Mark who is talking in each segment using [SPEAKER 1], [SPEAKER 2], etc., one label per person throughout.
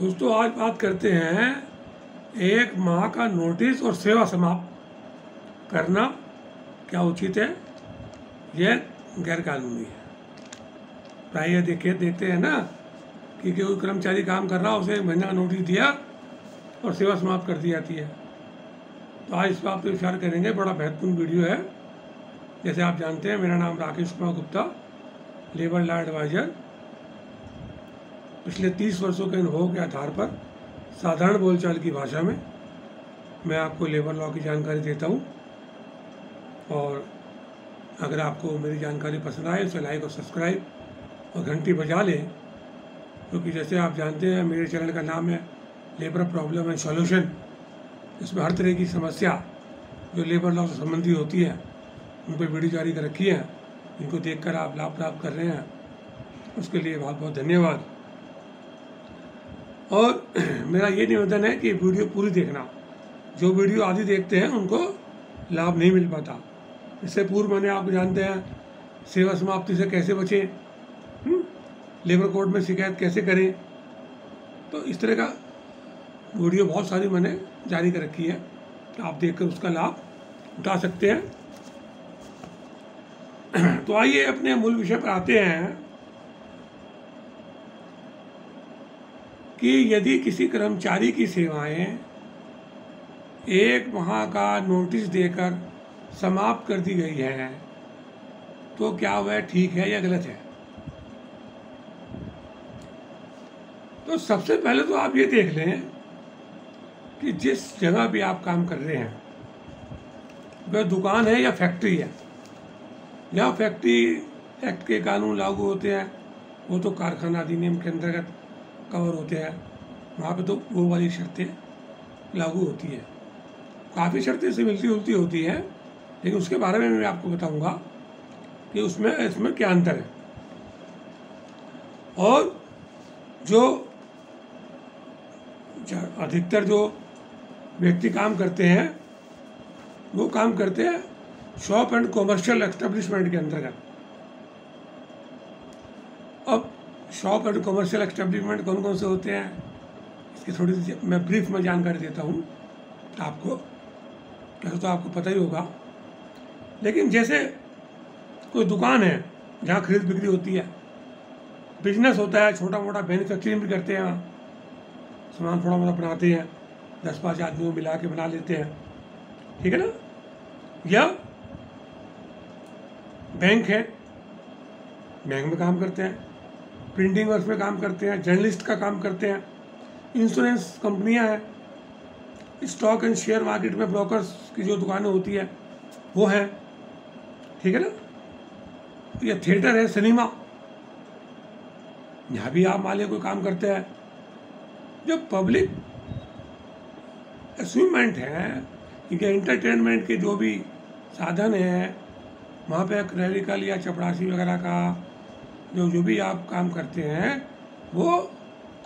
[SPEAKER 1] दोस्तों आज बात करते हैं एक माह का नोटिस और सेवा समाप्त करना क्या उचित है, यह गैरकानूनी है। प्राय देखते हैं ना कि कोई कर्मचारी काम कर रहा, उसे 1 महीना का नोटिस दिया और सेवा समाप्त कर दी जाती है। तो आज इस बात पर विचार करेंगे। बड़ा महत्वपूर्ण वीडियो है। जैसे आप जानते हैं, मेरा नाम Rakesh Kumar Gupta, labour law adviser. पिछले 30 वर्षों के अनुभव के आधार पर साधारण बोलचाल की भाषा में मैं आपको लेबर लॉ की जानकारी देता हूँ। और अगर आपको मेरी जानकारी पसंद आए तो लाइक और सब्सक्राइब और घंटी बजा लें, क्योंकि जैसे आप जानते हैं मेरे चैनल का नाम है लेबर प्रॉब्लम एंड सॉल्यूशन। इसमें हर तरह की समस्या जो लेबर लॉ से संबंधित होती है उन पर वीडियो जारी कर रखी है। इनको देखकर आप लाभ प्राप्त कर रहे हैं, उसके लिए बहुत बहुत धन्यवाद। और मेरा ये निवेदन है कि वीडियो पूरी देखना। जो वीडियो आधी देखते हैं उनको लाभ नहीं मिल पाता। इससे पूर्व मैंने आप जानते हैं सेवा समाप्ति से कैसे बचें, लेबर कोर्ट में शिकायत कैसे करें। तो इस तरह का वीडियो बहुत सारी मैंने जारी कर रखी है, आप देखकर उसका लाभ उठा सकते हैं। तो आइए अपने मूल विषय पर आते हैं कि यदि किसी कर्मचारी की सेवाएं 1 माह का नोटिस देकर समाप्त कर दी गई है तो क्या वह ठीक है या गलत है। तो सबसे पहले तो आप ये देख लें कि जिस जगह भी आप काम कर रहे हैं वह दुकान है या फैक्ट्री है। या फैक्ट्री एक्ट के कानून लागू होते हैं, वो तो कारखाना अधिनियम के अंतर्गत कवर होते हैं, वहाँ पे तो वो वाली शर्तें लागू होती हैं। काफ़ी शर्तें इससे मिलती जुलती होती हैं, लेकिन उसके बारे में मैं आपको बताऊंगा कि इसमें क्या अंतर है। और जो अधिकतर जो व्यक्ति काम करते हैं वो काम करते हैं शॉप एंड कॉमर्शियल एस्टेब्लिशमेंट के अंतर्गत। अब शॉप एंड कॉमर्शियल एस्टेब्लिशमेंट कौन कौन से होते हैं, इसकी थोड़ी सी मैं ब्रीफ में जानकारी देता हूँ आपको। वैसे तो आपको पता ही होगा, लेकिन जैसे कोई दुकान है जहाँ खरीद बिक्री होती है, बिजनेस होता है, छोटा मोटा मैन्युफैक्चरिंग भी करते हैं, सामान थोड़ा मोटा बनाते हैं, 10-5 आदमियों मिला के बना लेते हैं, ठीक है ना। या बैंक है, बैंक में काम करते हैं, प्रिंटिंग वर्क में काम करते हैं, जर्नलिस्ट का काम करते हैं, इंश्योरेंस कंपनियां हैं, स्टॉक एंड शेयर मार्केट में ब्रोकर्स की जो दुकानें होती है वो हैं, ठीक है ना। या थिएटर है, सिनेमा, यहाँ भी आप मान लीजिए कोई काम करते हैं। जब पब्लिक अचीवमेंट है, इनके एंटरटेनमेंट के जो भी साधन हैं, वहाँ पे क्लरिकल या चपरासी वगैरह का जो भी आप काम करते हैं वो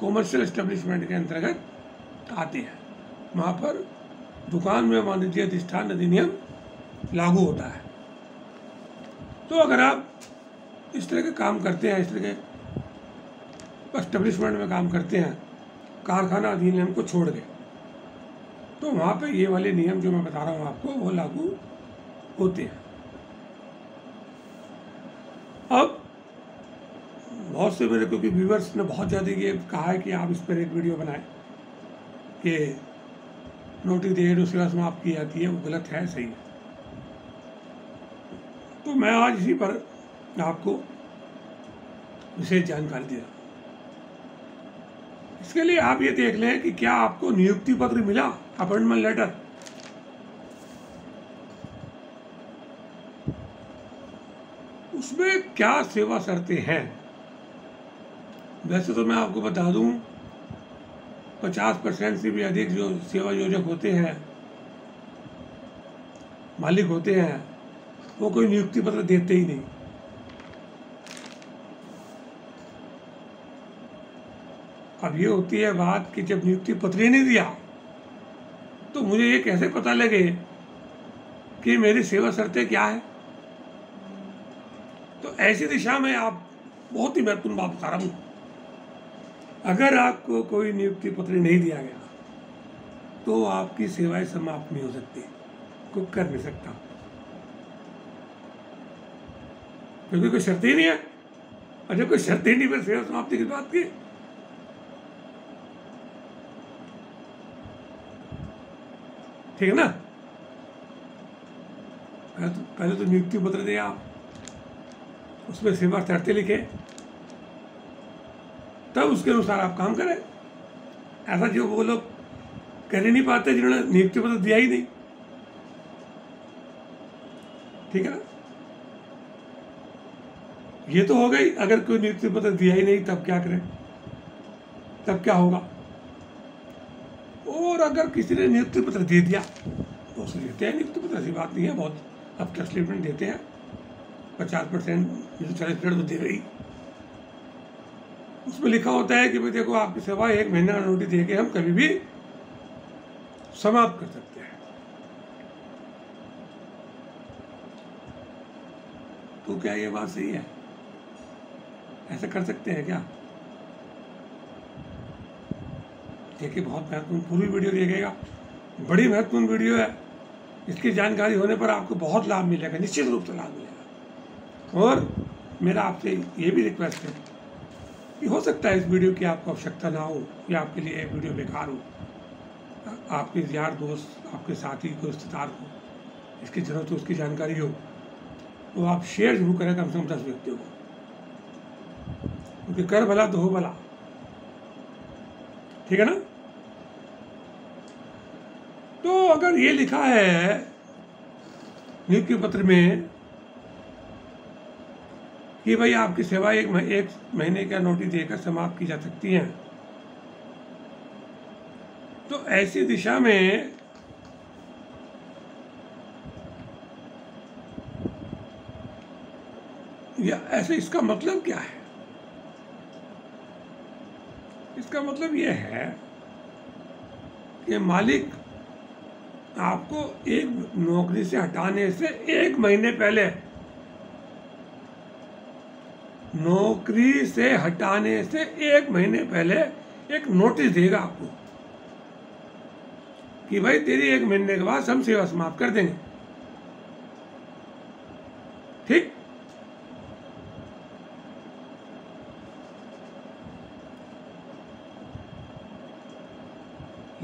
[SPEAKER 1] कॉमर्शियल एस्टेब्लिशमेंट के अंतर्गत आते हैं। वहाँ पर दुकान में वाणिज्य अधिष्ठान अधिनियम लागू होता है। तो अगर आप इस तरह के काम करते हैं, इस तरह के एस्टेब्लिशमेंट में काम करते हैं कारखाना अधिनियम को छोड़ के, तो वहाँ पे ये वाले नियम जो मैं बता रहा हूँ आपको वो लागू होते हैं। अब बहुत से मेरे क्योंकि व्यूअर्स ने बहुत ज़्यादा ये कहा है कि आप इस पर एक वीडियो बनाएं कि नोटिस दे जो सेवा समाप्त की जाती है वो गलत है, सही है। तो मैं आज इसी पर आपको विशेष जानकारी दे रहा हूँ। इसके लिए आप ये देख लें कि क्या आपको नियुक्ति पत्र मिला, अपॉइंटमेंट लेटर। उसमें क्या सेवा शर्तें हैं। वैसे तो मैं आपको बता दूं 50% से भी अधिक जो सेवा योजक होते हैं, मालिक होते हैं, वो कोई नियुक्ति पत्र देते ही नहीं। अब ये होती है बात कि जब नियुक्ति पत्र ही नहीं दिया तो मुझे ये कैसे पता लगे कि मेरी सेवा शर्तें क्या है। तो ऐसी दिशा में आप बहुत ही महत्वपूर्ण बात बता रहा हूँ। अगर आपको कोई नियुक्ति पत्र नहीं दिया गया तो आपकी सेवाएं समाप्त नहीं हो सकती, कोई कर नहीं सकता, क्योंकि कोई शर्त ही नहीं है। और जब कोई शर्त ही नहीं, फिर सेवा समाप्ति की बात की। ठीक है ना। पहले तो नियुक्ति पत्र दिया आप, उसमें सेवा शर्तें लिखे, तब उसके अनुसार आप काम करें। ऐसा जो वो लोग कर ही नहीं पाते जिन्होंने नियुक्ति पत्र दिया ही नहीं। ठीक है ना। ये तो हो गई, अगर कोई नियुक्ति पत्र दिया ही नहीं तब क्या करें, तब क्या होगा। और अगर किसी ने नियुक्ति पत्र दे दिया तो उसे देते हैं नियुक्ति पत्र, ऐसी बात नहीं है। बहुत अब कैश स्टेटमेंट देते हैं 50%, 40% तो दे रही। उसमें लिखा होता है कि भाई देखो आपकी सेवा 1 महीने का नोटिस दे के हम कभी भी समाप्त कर सकते हैं। तो क्या ये बात सही है? ऐसा कर सकते हैं क्या? देखिए, बहुत महत्वपूर्ण, पूरी वीडियो देखिएगा, बड़ी महत्वपूर्ण वीडियो है। इसकी जानकारी होने पर आपको बहुत लाभ मिलेगा, निश्चित रूप से लाभ मिलेगा। और मेरा आपसे ये भी रिक्वेस्ट है कि हो सकता है इस वीडियो की आपको आवश्यकता ना हो, या आपके लिए वीडियो बेकार हो, आपके यार दोस्त, आपके साथी को, रिश्तेदार को इसकी ज़रूरत हो, उसकी जानकारी हो, तो आप शेयर जरूर करें कम से कम 10 व्यक्तियों को, क्योंकि कर भला तो हो भला। ठीक है ना। तो अगर ये लिखा है नियुक्ति पत्र में कि भाई आपकी सेवा 1 महीने का नोटिस देकर समाप्त की जा सकती है, तो ऐसी दिशा में या ऐसे, इसका मतलब क्या है? इसका मतलब यह है कि मालिक आपको एक नौकरी से हटाने से 1 महीने पहले, नौकरी से हटाने से 1 महीने पहले एक नोटिस देगा आपको कि भाई तेरी 1 महीने के बाद हम सेवा समाप्त कर देंगे। ठीक।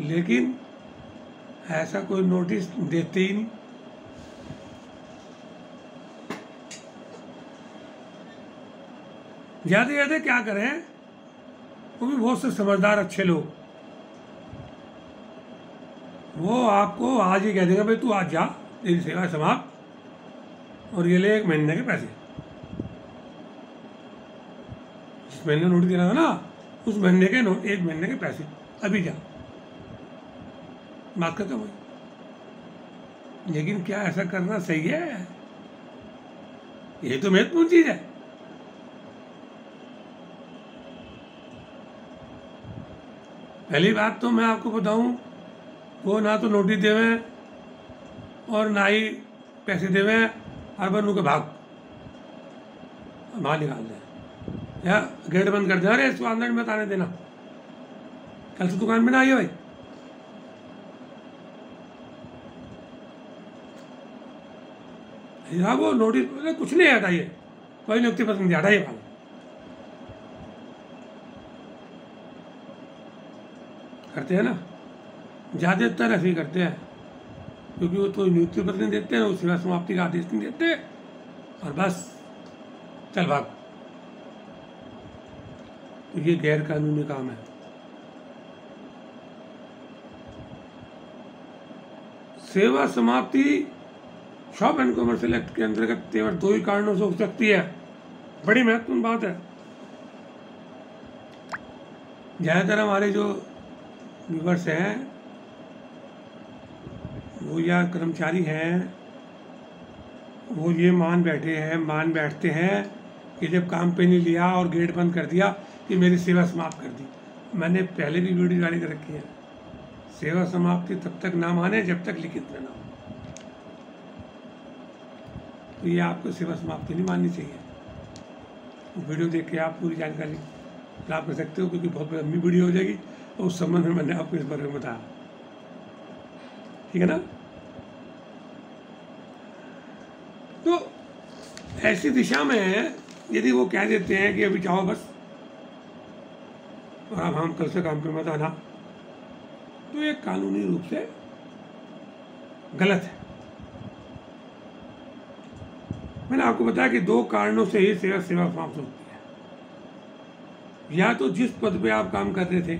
[SPEAKER 1] लेकिन ऐसा कोई नोटिस देते ही नहीं। ज्यादा ज्यादा क्या करें, वो भी बहुत से समझदार अच्छे लोग, वो आपको आज ही कह देंगे भाई तू आज जा, तेरी सेवा समाप्त, और ये ले 1 महीने के पैसे। जिस महीने नोटिस देना था ना, उस महीने के 1 महीने के पैसे अभी जा, बात खत्म हुई। लेकिन क्या ऐसा करना सही है? ये तो महत्वपूर्ण चीज है। पहली बात तो मैं आपको बताऊं, वो ना तो नोटिस देवे और ना ही पैसे देवे, हर बनू के भाग बाहर निकाल दे या गेट बंद कर दे, अरे इसको अंदर मत आने देना, कल से दुकान में ना आइए भाई। हाँ, वो नोटिस कुछ नहीं हटाइए, कोई नियुक्ति पत्र नहीं हटाइए भाग। करते हैं ना, ज़्यादातर ऐसे ही करते हैं, क्योंकि वो तो नियुक्ति पत्र नहीं देते हैं, वो सेवा समाप्ति का आदेश नहीं देते, और बस चल भाग। तो ये गैर कानूनी काम है। सेवा समाप्ति शॉप एंड कमर्शियल एक्ट के अंतर्गत केवल 2 ही कारणों से हो सकती है। बड़ी महत्वपूर्ण बात है। ज़्यादातर हमारे जो व्यूवर्स हैं वो या कर्मचारी हैं, वो ये मान बैठते हैं कि जब काम पे नहीं लिया और गेट बंद कर दिया कि मेरी सेवा समाप्त कर दी। मैंने पहले भी वीडियो जारी कर रखी है, सेवा समाप्ति तब तक ना माने जब तक लिखित में ना हो। तो ये आपको सेवा समाप्ति नहीं माननी चाहिए। वीडियो देख के आप पूरी जानकारी फिर आप कर सकते हो, क्योंकि बहुत लंबी वीडियो हो जाएगी और उस संबंध में मैंने आपको इस बारे में बताया। ठीक है ना। तो ऐसी दिशा में यदि वो कह देते हैं कि अभी जाओ बस और अब हम कल से काम पे मत आना, तो ये कानूनी रूप से गलत है। मैंने आपको बताया कि 2 कारणों से ही सेवा समाप्त होती है। या तो जिस पद पे आप काम कर रहे थे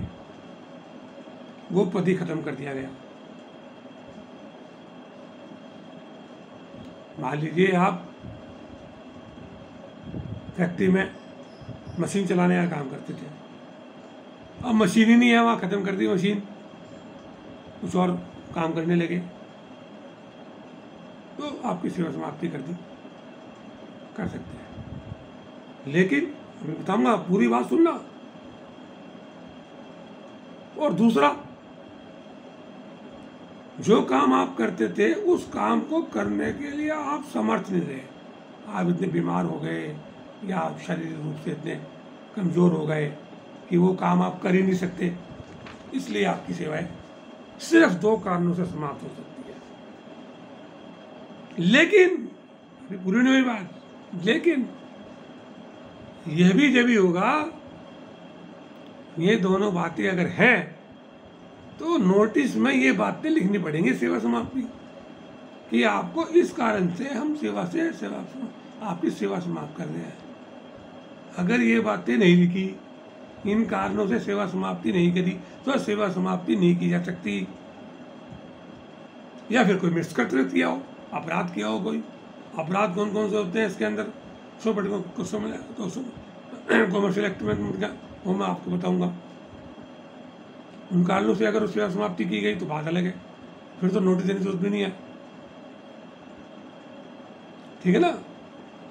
[SPEAKER 1] वो पद ही खत्म कर दिया गया। मान लीजिए आप फैक्ट्री में मशीन चलाने का काम करते थे, अब मशीन ही नहीं है, वहाँ ख़त्म कर दी मशीन, कुछ और काम करने लगे, तो आपकी सेवा समाप्ति कर सकते हैं। लेकिन मैं बताऊंगा, पूरी बात सुनना। और दूसरा, जो काम आप करते थे उस काम को करने के लिए आप समर्थ नहीं रहे, आप इतने बीमार हो गए या आप शारीरिक रूप से इतने कमज़ोर हो गए कि वो काम आप कर ही नहीं सकते, इसलिए आपकी सेवाएं सिर्फ 2 कारणों से समाप्त हो सकती है। लेकिन पूरी नहीं हुई बात, लेकिन यह भी जब भी होगा, ये दोनों बातें अगर हैं तो नोटिस में ये बातें लिखनी पड़ेंगी सेवा समाप्ति कि आपको इस कारण से हम आपकी सेवा समाप्त कर रहे हैं। अगर ये बातें नहीं लिखी, इन कारणों से सेवा समाप्ति नहीं करी, तो सेवा समाप्ति नहीं की जा सकती। या फिर कोई मिसकर्तव्य किया हो, अपराध किया हो, कोई अपराध कौन कौन से होते हैं इसके अंदर, कॉमर्शियल एक्ट में वो मैं आपको बताऊंगा। उन कारणों से अगर सेवा समाप्ति की गई तो बात अलग है, फिर तो नोटिस देने की जरूरत भी नहीं है। ठीक है ना।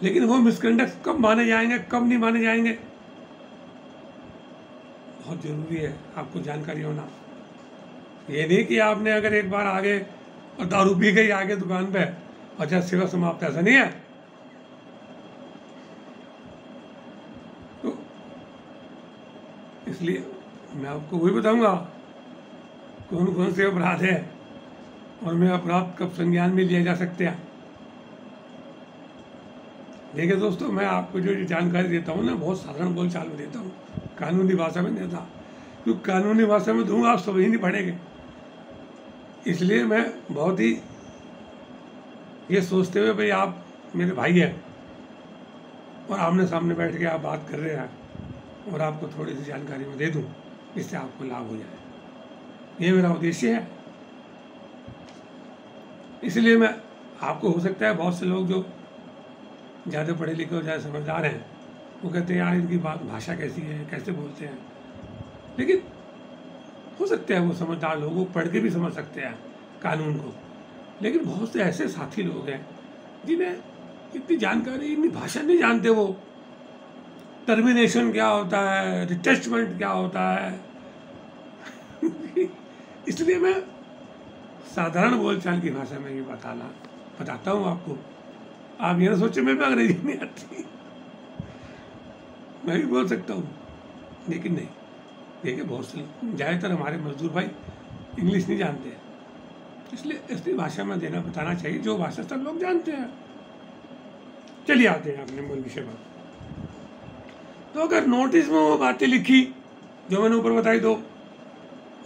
[SPEAKER 1] लेकिन वो मिसकंडक्ट कब माने जाएंगे, कब नहीं माने जाएंगे, बहुत जरूरी है आपको जानकारी होना। ये नहीं कि आपने अगर एक बार आगे और दारू पी गई आगे दुकान पे, अच्छा सेवा समाप्त, ऐसा नहीं है। तो इसलिए मैं आपको वही बताऊंगा कौन कौन से अपराध है और मैं अपराध कब संज्ञान में लिया जा सकते हैं। देखिए दोस्तों, मैं आपको जो जानकारी देता हूँ ना, बहुत साधारण बोलचाल में देता हूँ, कानूनी भाषा में देता, क्योंकि कानूनी भाषा में दूंगा आप समझ ही नहीं पड़ेंगे। इसलिए मैं बहुत ही ये सोचते हुए भाई आप मेरे भाई हैं और आमने सामने बैठ के आप बात कर रहे हैं और आपको थोड़ी सी जानकारी मैं दे दूँ, इससे आपको लाभ हो जाए, ये मेरा उद्देश्य है। इसलिए मैं आपको, हो सकता है बहुत से लोग जो ज़्यादा पढ़े लिखे और ज़्यादा समझदार हैं वो कहते हैं यार इनकी भाषा कैसी है, कैसे बोलते हैं, लेकिन हो सकता है वो समझदार लोग वो पढ़ के भी समझ सकते हैं कानून को। लेकिन बहुत से ऐसे साथी लोग हैं जिन्हें इतनी जानकारी, इतनी भाषा नहीं जानते, वो टर्मिनेशन क्या होता है, रिटेचमेंट क्या होता है इसलिए मैं साधारण बोलचाल की भाषा में ये बताता हूँ आपको। आप ये ना सोचे मैं भी अंग्रेजी नहीं आती, मैं भी बोल सकता हूँ, लेकिन नहीं। देखिए बहुत से ज़्यादातर हमारे मजदूर भाई इंग्लिश नहीं जानते हैं, इसलिए ऐसी भाषा में बताना चाहिए जो भाषा सब लोग जानते हैं। चलिए आते हैं अपने मूल विषय पर। तो अगर नोटिस में वो बातें लिखी जो मैंने ऊपर बताई दो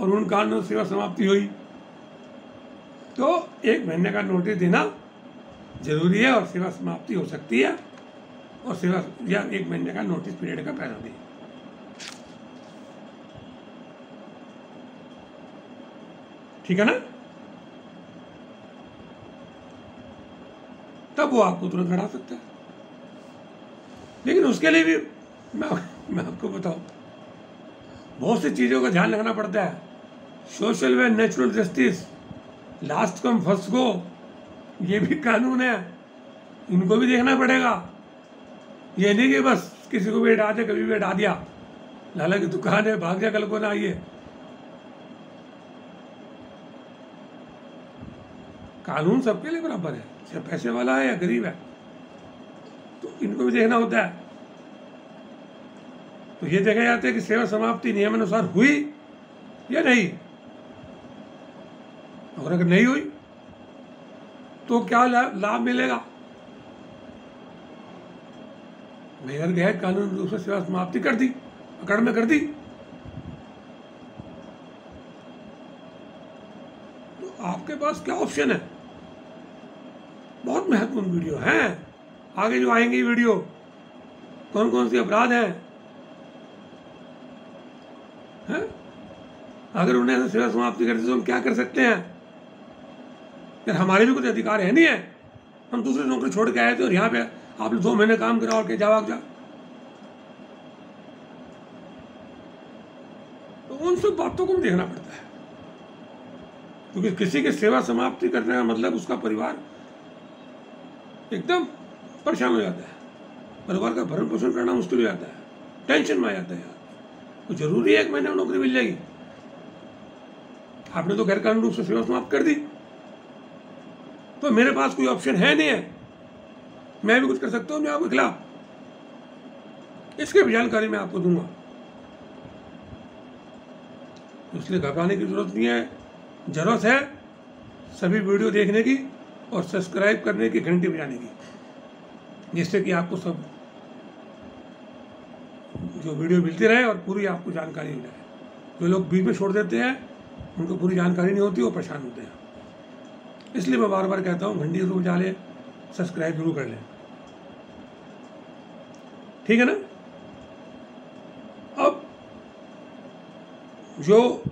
[SPEAKER 1] और उन कारणों से सेवा समाप्ति हुई, तो 1 महीने का नोटिस देना जरूरी है और सेवा समाप्ति हो सकती है, और सेवा या 1 महीने का नोटिस पीरियड का पैसा दें। ठीक है ना। तब वो आपको तुरंत हटा सकता है। लेकिन उसके लिए भी मैं आपको बताऊं, बहुत सी चीज़ों का ध्यान रखना पड़ता है। सोशल व natural justice, last come first go, ये भी कानून है, इनको भी देखना पड़ेगा। ये नहीं कि बस किसी को भी हटा दे, कभी भी हटा दिया, लाला की दुकान है भाग जा कल को ना आइए। कानून सबके लिए बराबर है, चाहे पैसे वाला है या गरीब है, तो इनको भी देखना होता है। तो ये देखा जाता है कि सेवा समाप्ति नियमानुसार हुई या नहीं, और अगर नहीं हुई तो क्या लाभ मिलेगा। मेयर गैर कानूनी रूप से सेवा समाप्ति कर दी, अकड़ में कर दी, तो आपके पास क्या ऑप्शन है। बहुत महत्वपूर्ण वीडियो है, आगे जो आएंगी वीडियो कौन कौन से अपराध हैं, अगर उन्हें ऐसे सेवा समाप्ति करती तो हम क्या कर सकते हैं। यार हमारे भी कुछ अधिकार है नहीं है, हम दूसरी नौकरी छोड़ के आए थे और यहाँ पे आप 2 महीने काम करा और के जाओ जा, तो उन सब बातों को भी देखना पड़ता है, क्योंकि किसी की सेवा समाप्ति करने का मतलब उसका परिवार एकदम परेशान हो जाता है, परिवार का भरण पोषण करना मुश्किल हो जाता है, टेंशन में आ जाता है। यार तो जरूरी है 1 महीने में नौकरी मिल जाएगी, आपने तो गैर कानूनी रूप से सेवा समाप्त कर दी, तो मेरे पास कोई ऑप्शन है नहीं है, मैं भी कुछ कर सकता हूँ मैं आपके खिलाफ, इसकी भी जानकारी मैं आपको दूंगा। इसलिए घबराने की जरूरत नहीं है, जरूरत है सभी वीडियो देखने की और सब्सक्राइब करने की, घंटी बजाने की, जिससे कि आपको सब जो वीडियो मिलती रहे और पूरी आपको जानकारी मिल जाए। जो लोग बीच में छोड़ देते हैं उनको पूरी जानकारी नहीं होती, वो परेशान होते हैं। इसलिए मैं बार बार कहता हूँ घंटी जरूर बजा लें, सब्सक्राइब जरूर कर लें, ठीक है ना। अब जो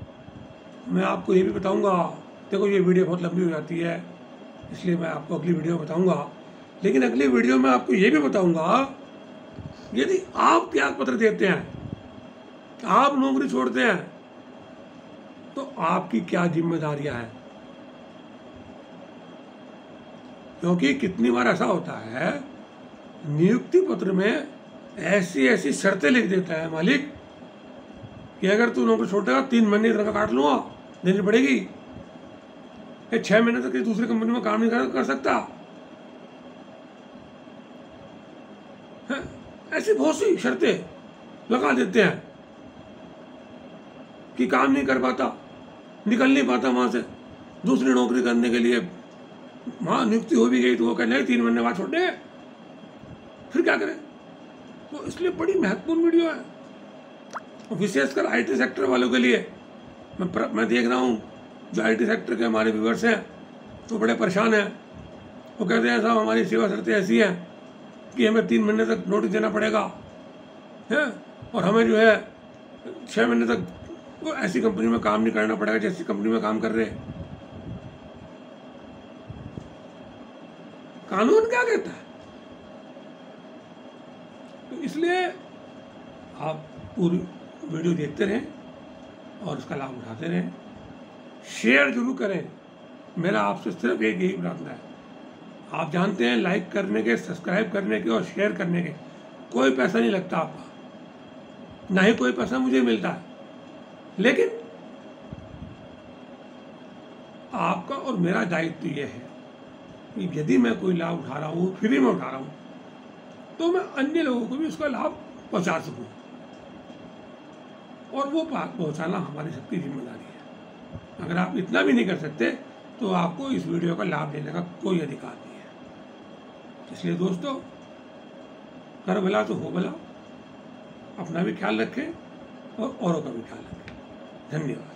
[SPEAKER 1] मैं आपको ये भी बताऊंगा, देखो ये वीडियो बहुत लंबी हो जाती है इसलिए मैं आपको अगली वीडियो में बताऊंगा, लेकिन अगली वीडियो में आपको ये भी बताऊंगा यदि आप त्याग पत्र देते हैं, आप नौकरी छोड़ते हैं, तो आपकी क्या जिम्मेदारियां हैं। क्योंकि कितनी बार ऐसा होता है नियुक्ति पत्र में ऐसी ऐसी शर्तें लिख देता है मालिक कि अगर तू नौकरी छोड़ेगा 3 महीने तनख्वाह काट लूंगा, देनी पड़ेगी, 6 महीने तक किसी दूसरी कंपनी में काम नहीं कर सकता है। ऐसी बहुत सी शर्तें लगा देते हैं कि काम नहीं कर पाता, निकल नहीं पाता वहां से, दूसरी नौकरी करने के लिए वहां नियुक्ति हो भी गई तो वो कहने 3 महीने बाद छोड़ने, फिर क्या करें। तो इसलिए बड़ी महत्वपूर्ण वीडियो है, विशेषकर IT सेक्टर वालों के लिए। मैं देख रहा हूँ जो IT सेक्टर के हमारे व्यूअर्स हैं तो बड़े परेशान हैं, वो कहते हैं साहब हमारी सेवा शर्तें ऐसी हैं कि हमें 3 महीने तक नोटिस देना पड़ेगा है, और हमें जो है 6 महीने तक वो ऐसी कंपनी में काम नहीं करना पड़ेगा जैसी कंपनी में काम कर रहे हैं। कानून क्या कहता है। तो इसलिए आप पूरी वीडियो देखते रहें और उसका लाभ उठाते रहें, शेयर जरूर करें। मेरा आपसे सिर्फ एक यही प्रार्थना है, आप जानते हैं लाइक करने के, सब्सक्राइब करने के और शेयर करने के कोई पैसा नहीं लगता आपका, ना ही कोई पैसा मुझे मिलता है, लेकिन आपका और मेरा दायित्व यह है कि यदि मैं कोई लाभ उठा रहा हूँ, फ्री में उठा रहा हूँ, तो मैं अन्य लोगों को भी उसका लाभ पहुँचा सकूँ, और वो पहुँचाना हमारी सबकी जिम्मेदारी है। अगर आप इतना भी नहीं कर सकते तो आपको इस वीडियो का लाभ लेने का कोई अधिकार नहीं है। इसलिए दोस्तों, कर भला तो हो भला, अपना भी ख्याल रखें और औरों का भी ख्याल रखें। धन्यवाद।